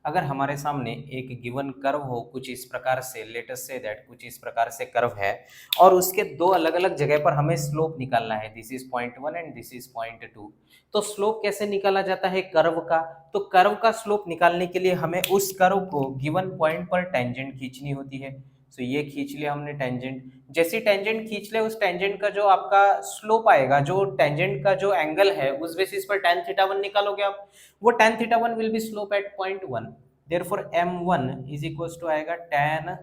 अगर हमारे सामने एक गिवन कर्व हो कुछ इस प्रकार से, लेट अस से दैट कुछ इस प्रकार से कर्व है और उसके दो अलग अलग जगह पर हमें स्लोप निकालना है, this is point 1 and this is point 2। तो स्लोप कैसे निकाला जाता है कर्व का? तो कर्व का स्लोप निकालने के लिए हमें उस कर्व को गिवन पॉइंट पर टेंजेंट खींचनी होती है। तो ये खींच लिया हमने टेंजेंट। जैसी टेंजेंट खींच ले उस टेंजेंट का जो आपका स्लोप आएगा, जो टेंजेंट का जो एंगल है उस बेसिस पर tan थीटा 1 निकालोगे आप। वो tan theta 1 will be slope at point 1, therefore m1 is equals to आएगा tan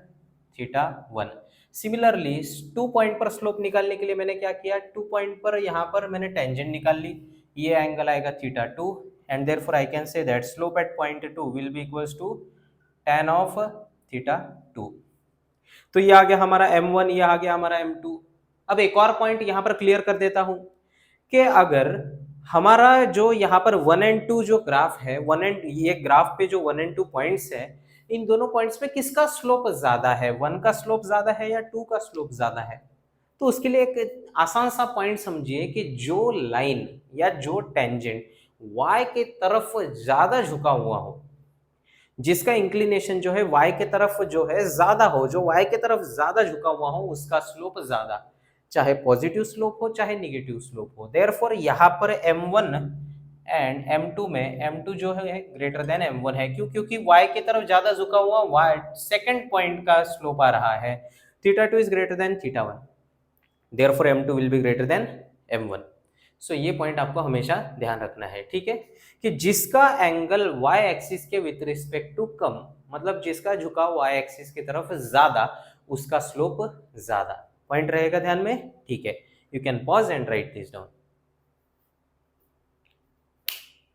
थीटा 1। सिमिलरली 2 पॉइंट पर स्लोप निकालने के लिए मैंने क्या किया, 2 पॉइंट पर यहाँ पर मैंने टेंजेंट निकाल ली, ये एंगल आएगा theta 2 and therefore I can say that slope at point 2 will be equals to tan of theta 2। तो ये आ गया हमारा m1, ये आ गया हमारा m2। अब एक और पॉइंट यहां पर क्लियर कर देता हूं कि अगर हमारा जो यहाँ पर 1 एंड 2 जो ग्राफ है, 1 एंड ये ग्राफ पे जो 1 एंड 2 पॉइंट्स है, इन दोनों पॉइंट्स पे किसका स्लोप ज्यादा है, 1 का स्लोप ज्यादा है या 2 का स्लोप ज्यादा है? तो उसके लिए एक आसान सा पॉइंट समझिए कि जो लाइन या जो टेंजेंट y के तरफ ज्यादा झुका हुआ हो, जिसका इंक्लिनेशन जो है y के तरफ जो है ज्यादा हो, जो y के तरफ ज्यादा झुका हुआ हो, उसका स्लोप ज्यादा, चाहे पॉजिटिव स्लोप हो चाहे निगेटिव स्लोप हो। देयरफॉर यहाँ पर m1 एंड m2 में m2 जो है ग्रेटर देन m1 है। क्यों? क्योंकि y के तरफ ज्यादा झुका हुआ y सेकंड पॉइंट का स्लोप आ रहा है, theta 2 is greater than theta 1, therefore m2 will be greater than m1। सो ये पॉइंट आपको हमेशा ध्यान रखना है, ठीक है, कि जिसका एंगल y एक्सिस के विद रिस्पेक्ट टू कम, मतलब जिसका झुकाव y एक्सिस की तरफ ज्यादा, उसका स्लोप ज्यादा। पॉइंट रहेगा ध्यान में, ठीक है। You can pause and right this down.